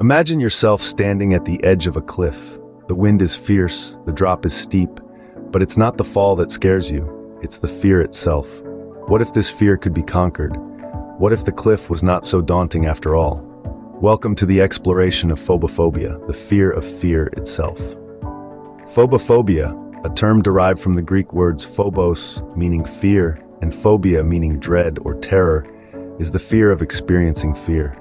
Imagine yourself standing at the edge of a cliff. The wind is fierce, the drop is steep, but it's not the fall that scares you, it's the fear itself. What if this fear could be conquered? What if the cliff was not so daunting after all? Welcome to the exploration of phobophobia, the fear of fear itself. Phobophobia, a term derived from the Greek words phobos, meaning fear, and phobia, meaning dread or terror, is the fear of experiencing fear.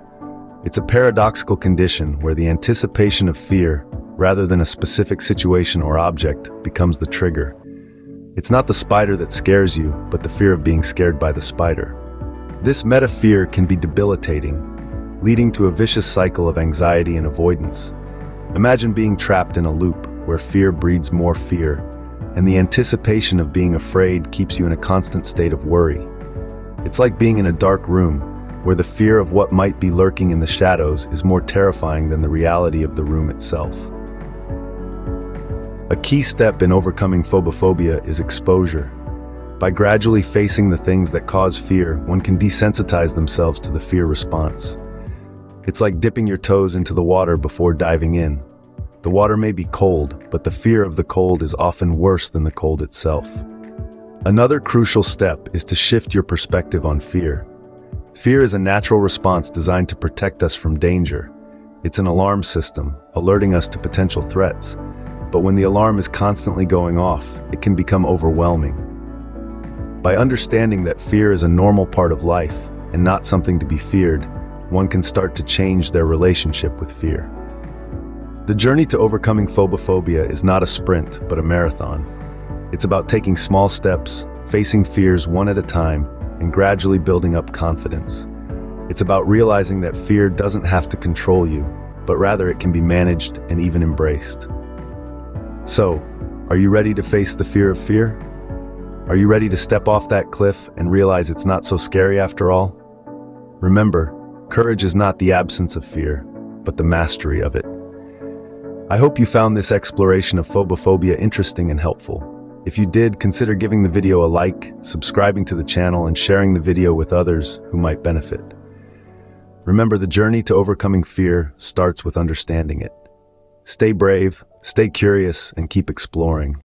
It's a paradoxical condition where the anticipation of fear, rather than a specific situation or object, becomes the trigger. It's not the spider that scares you, but the fear of being scared by the spider. This meta-fear can be debilitating, leading to a vicious cycle of anxiety and avoidance. Imagine being trapped in a loop where fear breeds more fear, and the anticipation of being afraid keeps you in a constant state of worry. It's like being in a dark room, where the fear of what might be lurking in the shadows is more terrifying than the reality of the room itself. A key step in overcoming phobophobia is exposure. By gradually facing the things that cause fear, one can desensitize themselves to the fear response. It's like dipping your toes into the water before diving in. The water may be cold, but the fear of the cold is often worse than the cold itself. Another crucial step is to shift your perspective on fear. Fear is a natural response designed to protect us from danger. It's an alarm system, alerting us to potential threats. But when the alarm is constantly going off, it can become overwhelming. By understanding that fear is a normal part of life and not something to be feared, one can start to change their relationship with fear. The journey to overcoming phobophobia is not a sprint, but a marathon. It's about taking small steps, facing fears one at a time, and gradually building up confidence. It's about realizing that fear doesn't have to control you, but rather it can be managed and even embraced. So, are you ready to face the fear of fear? Are you ready to step off that cliff and realize it's not so scary after all? Remember, courage is not the absence of fear, but the mastery of it. I hope you found this exploration of phobophobia interesting and helpful. If you did, consider giving the video a like, subscribing to the channel, and sharing the video with others who might benefit. Remember, the journey to overcoming fear starts with understanding it. Stay brave, stay curious, and keep exploring.